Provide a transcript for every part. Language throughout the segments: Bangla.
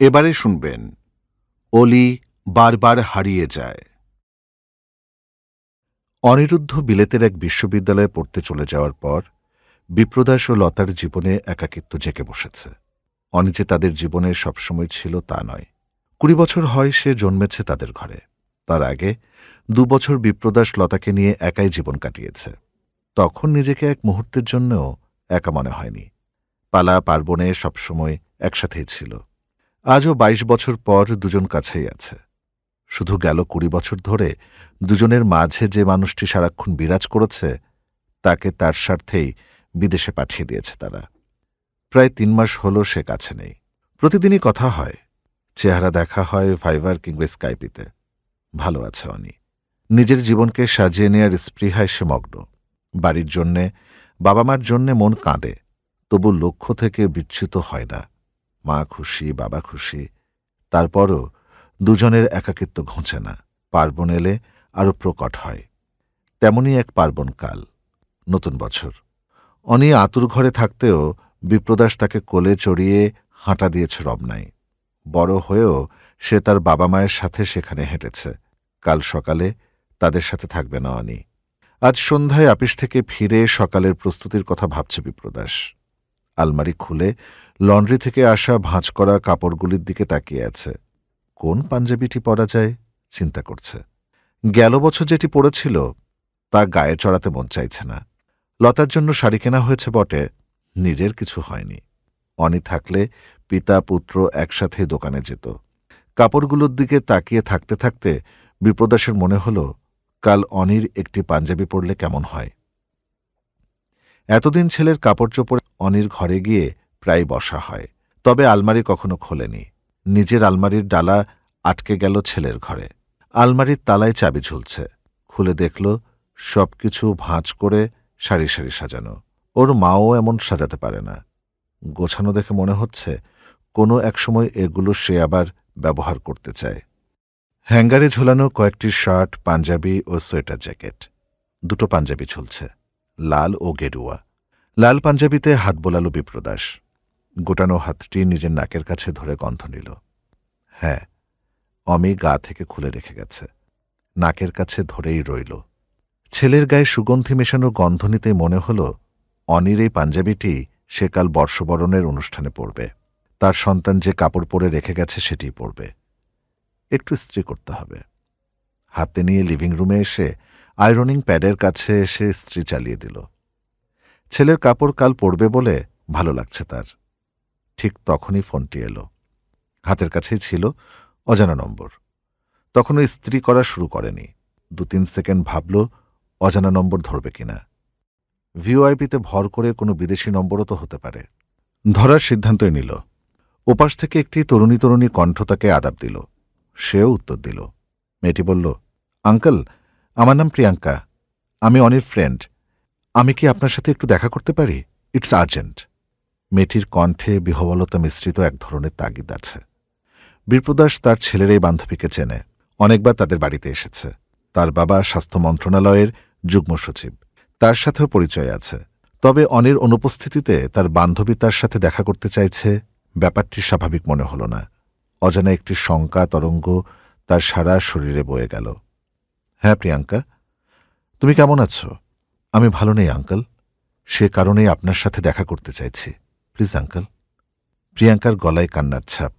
এবারে শুনবেন অলি বারবার হারিয়ে যায়। অনিরুদ্ধ বিলেতের এক বিশ্ববিদ্যালয়ে পড়তে চলে যাওয়ার পর বিপ্রদাস ও লতার জীবনে একাকিত্ব জেঁকে বসেছে। অনি যে তাদের জীবনে সবসময় ছিল তা নয়। 20 বছর হয় সে জন্মেছে তাদের ঘরে। তার আগে 2 বছর বিপ্রদাস লতাকে নিয়ে একাই জীবন কাটিয়েছে। তখন নিজেকে এক মুহূর্তের জন্যও একা মনে হয়নি। পালা পার্বণে সবসময় একসাথেই ছিল। আজও 22 বছর পর দুজন কাছেই আছে। শুধু গেল 20 বছর ধরে দুজনের মাঝে যে মানুষটি সারাক্ষণ বিরাজ করেছে তাকে তার স্বার্থেই বিদেশে পাঠিয়ে দিয়েছে তারা। প্রায় 3 মাস হল সে কাছে নেই। প্রতিদিনই কথা হয়, চেহারা দেখা হয় ভাইবার কিংবা স্কাইপিতে। ভালো আছে অনি। নিজের জীবনকে সাজিয়ে নেয়ার স্পৃহায় সে মগ্ন। বাড়ির জন্যে, বাবা মার জন্যে মন কাঁদে, তবু লক্ষ্য থেকে বিচ্যুত হয় না। মা খুশি, বাবা খুশি, তারপরও দুজনের একাকিত্ব ঘুঁচে না। পার্বণ এলে আরও প্রকট হয়। তেমনি এক পার্বণকাল, নতুন বছর। অনি আতুর ঘরে থাকতেও বিপ্রদাস তাকে কোলে চড়িয়ে হাঁটা দিয়েছে রমনায়। বড় হয়েও সে তার বাবা মায়ের সাথে সেখানে হেঁটেছে। কাল সকালে তাদের সাথে থাকবে না অনি। আজ সন্ধ্যায় আপিস থেকে ফিরে সকালের প্রস্তুতির কথা ভাবছে বিপ্রদাস। আলমারি খুলে লন্ড্রি থেকে আসা ভাঁজ করা কাপড়গুলির দিকে তাকিয়ে আছে। কোন পাঞ্জাবিটি পরা যায় চিন্তা করছে। গেল বছর যেটি পরেছিল তা গায়ে চড়াতে মন চাইছে না। লতার জন্য শাড়ি কেনা হয়েছে বটে, নিজের কিছু হয়নি। অনি থাকলে পিতা পুত্র একসাথে দোকানে যেত। কাপড়গুলোর দিকে তাকিয়ে থাকতে থাকতে বিপ্রদাসের মনে হল কাল অনির একটি পাঞ্জাবি পরলে কেমন হয়। এতদিন ছেলের কাপড় চোপড়ে অনির ঘরে গিয়ে প্রায় বসা হয়, তবে আলমারি কখনো খোলেনি। নিজের আলমারির ডালা আটকে গেল ছেলের ঘরে। আলমারির তালায় চাবি ঝুলছে। খুলে দেখল সবকিছু ভাঁজ করে সারি সারি সাজানো। ওর মাও এমন সাজাতে পারে না। গোছানো দেখে মনে হচ্ছে কোনো এক সময় এগুলো সে আবার ব্যবহার করতে চায়। হ্যাঙ্গারে ঝোলানো কয়েকটি শার্ট, পাঞ্জাবি ও সোয়েটার জ্যাকেট। 2টো পাঞ্জাবি ঝুলছে, লাল ও গেরুয়া। লাল পাঞ্জাবিতে হাত বোলাল বিপ্রদাস। গোটানো হাতটি নিজের নাকের কাছে ধরে গন্ধ নিল। হ্যাঁ, অমি গা থেকে খুলে রেখে গেছে, নাকের কাছে ধরেই রইল। ছেলের গায়ে সুগন্ধি মেশানো গন্ধ নিতেই মনে হল অনির এই পাঞ্জাবিটি সে কাল বর্ষবরণের অনুষ্ঠানে পরবে। তার সন্তান যে কাপড় পরে রেখে গেছে সেটিই পরবে। একটু ইস্ত্রি করতে হবে। হাতে নিয়ে লিভিং রুমে এসে আয়রনিং প্যাডের কাছে এসে ইস্ত্রি চালিয়ে দিল। ছেলের কাপড় কাল পরবে বলে ভালো লাগছে তার। ঠিক তখনই ফোনটি এলো। হাতের কাছেই ছিল, অজানা নম্বর। তখনও ইস্ত্রি করা শুরু করেনি। 2-3 সেকেন্ড ভাবল অজানা নম্বর ধরবে কিনা। ভিওআইপিতে ভর করে কোনো বিদেশি নম্বরও তো হতে পারে। ধরার সিদ্ধান্তই নিল। ওপাশ থেকে একটি তরুণী কণ্ঠ তাকে আদাব দিল। সেও উত্তর দিল। মেয়েটি বলল, আঙ্কেল, আমার নাম প্রিয়াঙ্কা, আমি অনির ফ্রেন্ড। আমি কি আপনার সাথে একটু দেখা করতে পারি? It's urgent. মেয়েটির কণ্ঠে বিহ্বলতা মিশ্রিত এক ধরনের তাগিদ আছে। বিপ্রদাস তার ছেলের এই বান্ধবীকে চেনে। অনেকবার তাদের বাড়িতে এসেছে। তার বাবা স্বাস্থ্য মন্ত্রণালয়ের যুগ্ম সচিব, তার সাথেও পরিচয় আছে। তবে অনির অনুপস্থিতিতে তার বান্ধবী তার সাথে দেখা করতে চাইছে, ব্যাপারটি স্বাভাবিক মনে হল না। অজানা একটি শঙ্কা তরঙ্গ তার সারা শরীরে বয়ে গেল। হ্যাঁ প্রিয়াঙ্কা, তুমি কেমন আছো? আমি ভালো নেই আঙ্কেল, সে কারণেই আপনার সাথে দেখা করতে চাইছি, প্লিজ আঙ্কেল। প্রিয়াঙ্কার গলায় কান্নার ছাপ।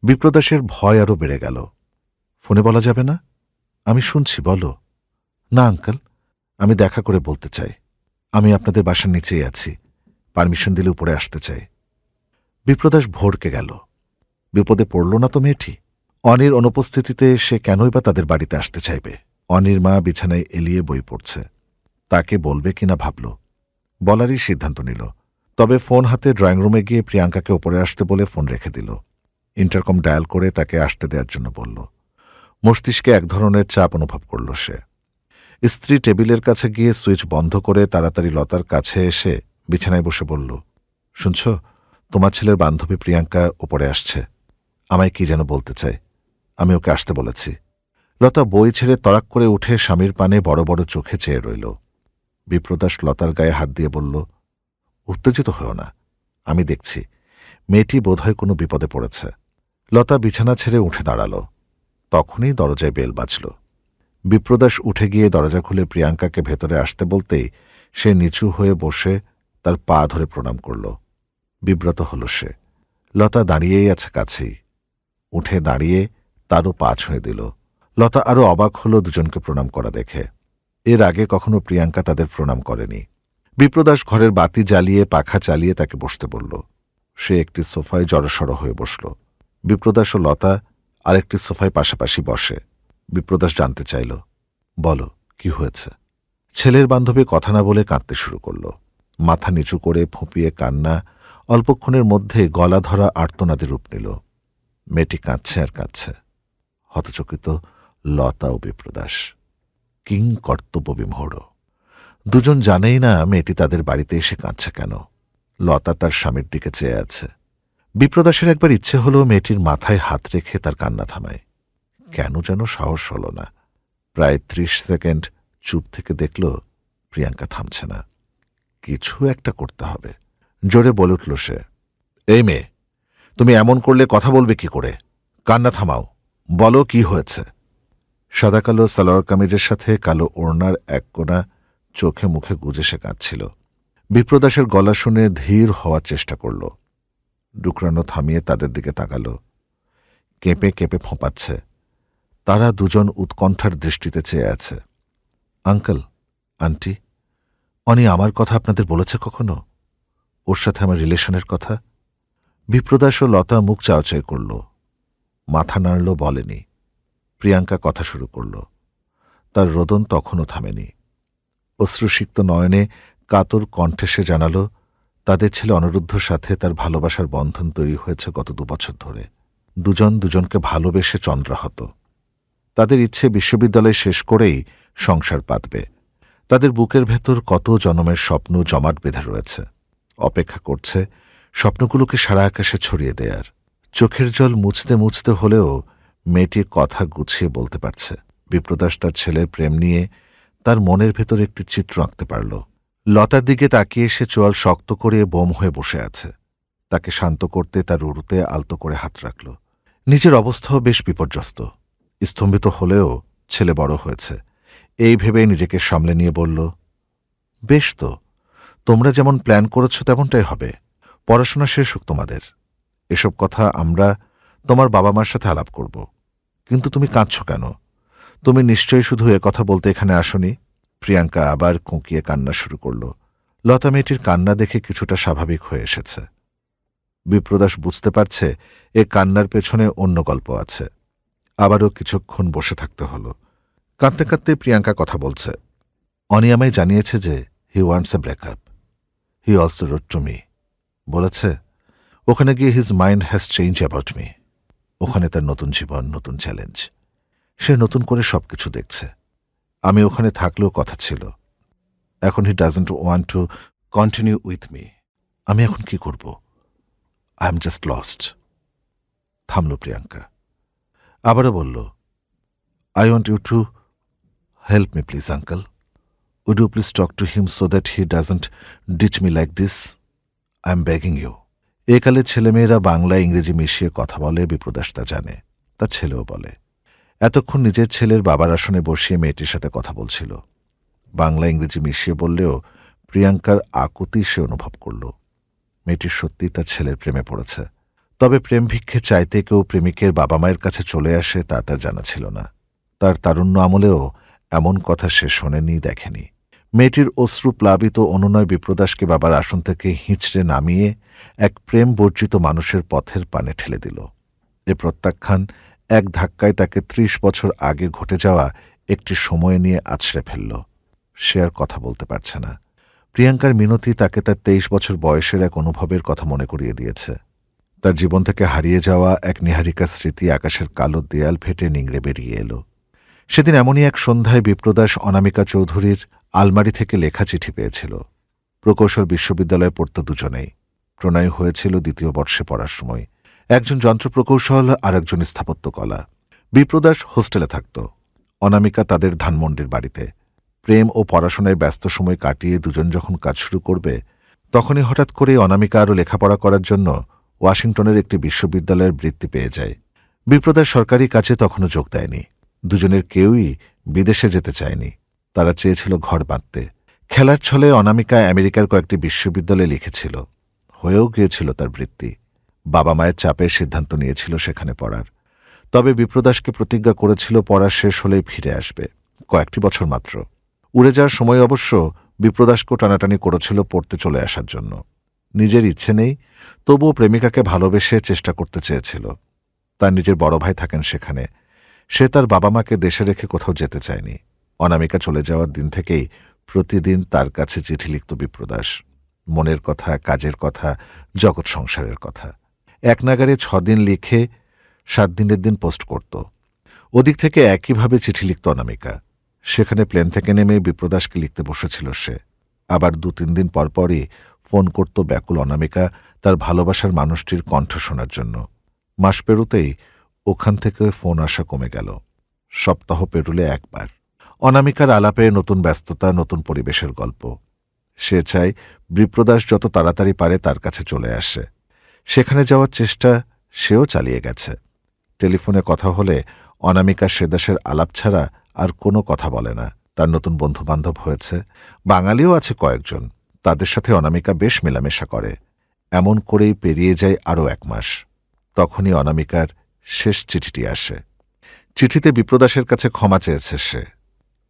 বিপ্রদাসের ভয় আরও বেড়ে গেল। ফোনে বলা যাবে না? আমি শুনছি, বলো। না আঙ্কেল, আমি দেখা করে বলতে চাই। আমি আপনাদের বাসার নিচেই আছি, পারমিশন দিলে উপরে আসতে চাই। বিপ্রদাস ভড়কে গেল। বিপদে পড়ল না তো মেয়েটি? অনির অনুপস্থিতিতে সে কেনই বা তাদের বাড়িতে আসতে চাইবে? অনির মা বিছানায় এলিয়ে বই পড়ছে। তাকে বলবে কিনা ভাবল। বলারই সিদ্ধান্ত নিল। তবে ফোন হাতে ড্রয়িং রুমে গিয়ে প্রিয়াঙ্কাকে ওপরে আসতে বলে ফোন রেখে দিল। ইন্টারকম ডায়াল করে তাকে আসতে দেওয়ার জন্য বলল। মস্তিষ্কে এক ধরনের চাপ অনুভব করল সে। স্ত্রী টেবিলের কাছে গিয়ে সুইচ বন্ধ করে তাড়াতাড়ি লতার কাছে এসে বিছানায় বসে বলল, শুনছ, তোমার ছেলের বান্ধবী প্রিয়াঙ্কা ওপরে আসছে, আমায় কি যেন বলতে চায়, আমি ওকে আসতে বলেছি। লতা বই ছেড়ে তড়াক করে উঠে স্বামীর পানে বড় বড় চোখে চেয়ে রইল। বিপ্রদাস লতার গায়ে হাত দিয়ে বলল, উত্তেজিত হও না, আমি দেখছি, মেয়েটি বোধহয় কোনো বিপদে পড়েছে। লতা বিছানা ছেড়ে উঠে দাঁড়াল। তখনই দরজায় বেল বাজল। বিপ্রদাস উঠে গিয়ে দরজা খুলে প্রিয়াঙ্কাকে ভেতরে আসতে বলতেই সে নিচু হয়ে বসে তার পা ধরে প্রণাম করল। বিব্রত হল সে। লতা দাঁড়িয়েই আছে কাছেই। উঠে দাঁড়িয়ে তারও পা ছুঁয়ে দিল। লতা আরও অবাক হল দুজনকে প্রণাম করা দেখে। এর আগে কখনো প্রিয়াঙ্কা তাদের প্রণাম করেনি। বিপ্রদাস ঘরের বাতি জ্বালিয়ে পাখা চালিয়ে তাকে বসতে বলল। সে একটি সোফায় জড়সড় হয়ে বসল। বিপ্রদাস ও লতা আরেকটি সোফায় পাশাপাশি বসে। বিপ্রদাস জানতে চাইল, বলো, কি হয়েছে? ছেলের বান্ধবী কথা না বলে কাঁদতে শুরু করল। মাথা নিচু করে ফুঁপিয়ে কান্না অল্পক্ষণের মধ্যে গলা ধরা আর্তনাদে রূপ নিল। মেয়েটি কাঁদছে আর কাঁদছে। হতচকিত লতা ও বিপ্রদাস। কিং কর্তব্যবিমূঢ়। দুজন জানেই না মেয়েটি তাদের বাড়িতে এসে কাঁদছে কেন। লতা তার স্বামীর দিকে চেয়ে আছে। বিপ্রদাসের একবার ইচ্ছে হল মেয়েটির মাথায় হাত রেখে তার কান্না থামায়। কেন যেন সাহস হল না। প্রায় ৩০ সেকেন্ড চুপ থেকে দেখল প্রিয়াঙ্কা থামছে না। কিছু একটা করতে হবে। জোরে বলে উঠল সে, এই মেয়ে, তুমি এমন করলে কথা বলবে কি করে? কান্না থামাও, বলো কি হয়েছে। সাদা কালো সালোয়ার কামিজের সাথে কালো ওড়নার এক কোণা চোখে মুখে গুজে সে কাঁদছিল। বিপ্রদাসের গলা শুনে ধীর হওয়ার চেষ্টা করল। ডুকরানো থামিয়ে তাদের দিকে তাকাল। কেঁপে কেঁপে ফোঁপাচ্ছে। তারা দুজন উৎকণ্ঠার দৃষ্টিতে চেয়ে আছে। আঙ্কেল, আন্টি, অনি আমার কথা আপনাদের বলেছে কখনো? ওর সাথে আমার রিলেশনের কথা? বিপ্রদাস ও লতা মুখ চাওয়াচাই করল। মাথা নাড়ল, বলেনি। প্রিয়াঙ্কা কথা শুরু করল। তার রোদন তখনও থামেনি। অশ্রুসিক্ত নয়নে কাতর কণ্ঠে সে জানাল, তাদের ছেলে অনিরুদ্ধর সাথে তার ভালোবাসার বন্ধন তৈরি হয়েছে গত ২ বছর ধরে। দুজন দুজনকে ভালোবেসে চন্দ্রাহত। তাদের ইচ্ছে বিশ্ববিদ্যালয় শেষ করেই সংসার পাতবে। তাদের বুকের ভেতর কত জনমের স্বপ্ন জমাট বেঁধে রয়েছে, অপেক্ষা করছে স্বপ্নগুলোকে সারা আকাশে ছড়িয়ে দেয়ার। চোখের জল মুছতে মুছতে হলেও মেয়েটি কথা গুছিয়ে বলতে পারছে। বিপ্রদাস তার ছেলের প্রেম নিয়ে তার মনের ভেতর একটি চিত্র আঁকতে পারল। লতার দিকে তাকিয়ে সে চোয়াল শক্ত করে বোম হয়ে বসে আছে। তাকে শান্ত করতে তার উরুতে আলতো করে হাত রাখল। নিজের অবস্থাও বেশ বিপর্যস্ত। স্তম্ভিত হলেও ছেলে বড় হয়েছে, এই ভেবে নিজেকে সামলে নিয়ে বলল, বেশ তো, তোমরা যেমন প্ল্যান করেছ তেমনটাই হবে। পড়াশোনা শেষ হোক তোমাদের। এসব কথা আমরা তোমার বাবা মার সাথে আলাপ করব। কিন্তু তুমি কাঁদছ কেন? তুমি নিশ্চয়ই শুধু কথা বলতে এখানে আসনি। প্রিয়াঙ্কা আবার কুঁকিয়ে কান্না শুরু করল। লতা মেয়েটির কান্না দেখে কিছুটা স্বাভাবিক হয়ে এসেছে। বিপ্রদাস বুঝতে পারছে এ কান্নার পেছনে অন্য গল্প আছে। আবারও কিছুক্ষণ বসে থাকতে হল। কাঁদতে কাঁদতে প্রিয়াঙ্কা কথা বলছে। অনি আমায় জানিয়েছে যে he wants a breakup. He also wrote to me. বলেছে ওখানে গিয়ে his mind has change about me. ওখানে তার নতুন জীবন, নতুন চ্যালেঞ্জ। সে নতুন করে সবকিছু দেখছে। আমি ওখানে থাকলেও কথা ছিল। এখন he doesn't want to continue with me. আমি এখন কি করব? I am just lost. থামল প্রিয়াঙ্কা। আবারও বলল, I want you to help me please uncle. Would you please talk to him so that he doesn't ditch me like this? I am begging you. একালে ছেলেমেয়েরা বাংলা ইংরেজি মিশিয়ে কথা বলে, বিপ্রদাস তা জানে, তার ছেলেও বলে। এতক্ষণ নিজের ছেলের বাবার আসনে বসিয়ে মেয়েটির সাথে কথা বলছিল। বাংলা ইংরেজি মিশিয়ে বললেও প্রিয়াঙ্কার আকুতি সে অনুভব করল। মেয়েটির সত্যি তার ছেলের প্রেমে পড়েছে। তবে প্রেম ভিক্ষে চাইতে কেউ প্রেমিকের বাবা মায়ের কাছে চলে আসে তা তার জানা ছিল না। তার তারুণ্য আমলেও এমন কথা সে শোনেনি, দেখেনি। মেয়েটির অশ্রুপ্লাবিত অনুনয় বিপ্রদাসকে বাবার আসন থেকে হিঁচড়ে নামিয়ে এক প্রেম বর্জিত মানুষের পথের পানে ঠেলে দিল। এ প্রত্যাখ্যান এক ধাক্কায় তাকে ৩০ বছর আগে ঘটে যাওয়া একটি সময় নিয়ে আছড়ে ফেলল। সে আর কথা বলতে পারছে না। প্রিয়াঙ্কার মিনতি তাকে তার ২৩ বছর বয়সের এক অনুভবের কথা মনে করিয়ে দিয়েছে। তার জীবন থেকে হারিয়ে যাওয়া এক নীহারিকার স্মৃতি আকাশের কালো দেয়াল ফেটে নিংড়ে বেরিয়ে এলো। সেদিন এমনই এক সন্ধ্যায় বিপ্রদাস অনামিকা চৌধুরীর আলমারি থেকে লেখা চিঠি পেয়েছিল। প্রকৌশল বিশ্ববিদ্যালয়ে পড়ত দুজনেই। প্রণয় হয়েছিল ২য় বর্ষে পড়ার সময়। একজন যন্ত্র প্রকৌশল আর একজন স্থাপত্যকলা। বিপ্রদাস হোস্টেলে থাকত, অনামিকা তাদের ধানমন্ডির বাড়িতে। প্রেম ও পড়াশোনায় ব্যস্ত সময় কাটিয়ে দুজন যখন কাজ শুরু করবে, তখনই হঠাৎ করে অনামিকা আরও লেখাপড়া করার জন্য ওয়াশিংটনের একটি বিশ্ববিদ্যালয়ের বৃত্তি পেয়ে যায়। বিপ্রদাস সরকারি কাজে তখনও যোগ দেয়নি। দুজনের কেউই বিদেশে যেতে চায়নি। তারা চেয়েছিল ঘর বাঁধতে। খেলার ছলে অনামিকা আমেরিকার কয়েকটি বিশ্ববিদ্যালয়ে লিখেছিল। হয়েও গিয়েছিল তার বৃত্তি। বাবা মায়ের চাপে সিদ্ধান্ত নিয়েছিল সেখানে পড়ার। তবে বিপ্রদাসকে প্রতিজ্ঞা করেছিল পড়া শেষ হলেই ফিরে আসবে, কয়েকটি বছর মাত্র। উড়ে যাওয়ার সময় অবশ্য বিপ্রদাসকেও টানাটানি করেছিল পড়তে চলে আসার জন্য। নিজের ইচ্ছে নেই, তবুও প্রেমিকাকে ভালোবেসে চেষ্টা করতে চেয়েছিল। তার নিজের বড় ভাই থাকেন সেখানে। সে তার বাবা মাকে দেশে রেখে কোথাও যেতে চায়নি। অনামিকা চলে যাওয়ার দিন থেকেই প্রতিদিন তার কাছে চিঠি লিখত বিপ্রদাস। মনের কথা, কাজের কথা, জগৎ সংসারের কথা। এক নাগারে 6 দিন লিখে 7 দিনের দিন পোস্ট করত। ওদিক থেকে একইভাবে চিঠি লিখত অনামিকা। সেখানে প্লেন থেকে নেমে বিপ্রদাসকে লিখতে বসেছিল সে। আবার 2-3 দিন পরপরই ফোন করত ব্যাকুল অনামিকা তার ভালোবাসার মানুষটির কণ্ঠ শোনার জন্য। মাস পেরুতেই ওখান থেকে ফোন আসা কমে গেল। সপ্তাহ পেরুলে একবার। অনামিকার আলাপে নতুন ব্যস্ততা, নতুন পরিবেশের গল্প। সে চায় বিপ্রদাস যত তাড়াতাড়ি পারে তার কাছে চলে আসে। সেখানে যাওয়ার চেষ্টা সেও চালিয়ে গেছে। টেলিফোনে কথা হলে অনামিকা সেদেশের আলাপ ছাড়া আর কোনো কথা বলে না। তার নতুন বন্ধুবান্ধব হয়েছে, বাঙালিও আছে কয়েকজন। তাদের সাথে অনামিকা বেশ মেলামেশা করে। এমন করেই পেরিয়ে যায় আরও 1 মাস। তখনই অনামিকার শেষ চিঠিটি আসে। চিঠিতে বিপ্রদাসের কাছে ক্ষমা চেয়েছে সে।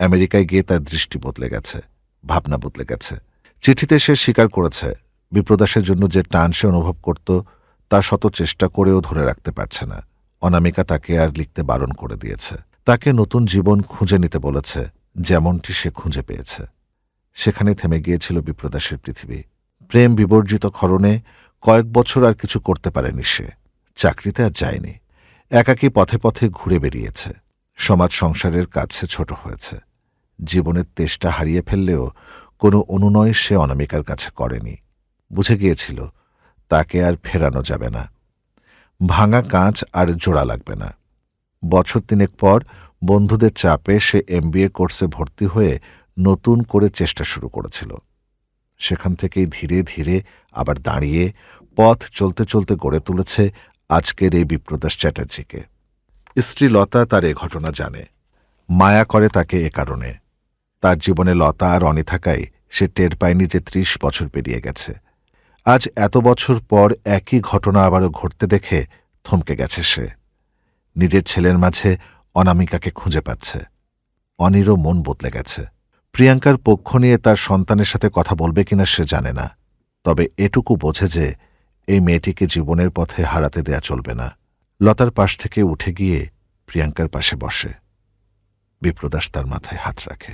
আমেরিকায় গিয়ে তার দৃষ্টি বদলে গেছে, ভাবনা বদলে গেছে। চিঠিতে সে স্বীকার করেছে বিপ্রদাসের জন্য যে টান সে অনুভব করত তা শত চেষ্টা করেও ধরে রাখতে পারছে না। অনামিকা তাকে আর লিখতে বারণ করে দিয়েছে। তাকে নতুন জীবন খুঁজে নিতে বলেছে, যেমনটি সে খুঁজে পেয়েছে। সেখানে থেমে গিয়েছিল বিপ্রদাসের পৃথিবী। প্রেম বিবর্জিত ক্ষরণে কয়েক বছর আর কিছু করতে পারেনি সে। চাকরিতে আর যায়নি। একাকী পথে পথে ঘুরে বেরিয়েছে। সমাজ সংসারের কাছে ছোট হয়েছে। জীবনের তেষ্টা হারিয়ে ফেললেও কোনো অনুনয় সে অনামিকার কাছে করেনি। বুঝে গিয়েছিল তাকে আর ফেরানো যাবে না। ভাঙা কাঁচ আর জোড়া লাগবে না। বছর 3 পর বন্ধুদের চাপে সে MBA কোর্সে ভর্তি হয়ে নতুন করে চেষ্টা শুরু করেছিল। সেখান থেকেই ধীরে ধীরে আবার দাঁড়িয়ে পথ চলতে চলতে গড়ে তুলেছে আজকের এই বিপ্রদাস চ্যাটার্জিকে। স্ত্রী লতা তার এ ঘটনা জানে। মায়া করে তাকে এ কারণে। তার জীবনে লতা আর অনি থাকায় সে টের পায়নি যে 30 বছর পেরিয়ে গেছে। আজ এত বছর পর একই ঘটনা আবারও ঘটতে দেখে থমকে গেছে সে। নিজের ছেলের মাঝে অনামিকাকে খুঁজে পাচ্ছে। অনিরও মন বদলে গেছে। প্রিয়াঙ্কার পক্ষ নিয়ে তার সন্তানের সাথে কথা বলবে কিনা সে জানে না। তবে এটুকু বোঝে যে এই মেয়েটিকে জীবনের পথে হারাতে দেয়া চলবে না। লতার পাশ থেকে উঠে গিয়ে প্রিয়াঙ্কার পাশে বসে। বিপ্রদাস তার মাথায় হাত রাখে।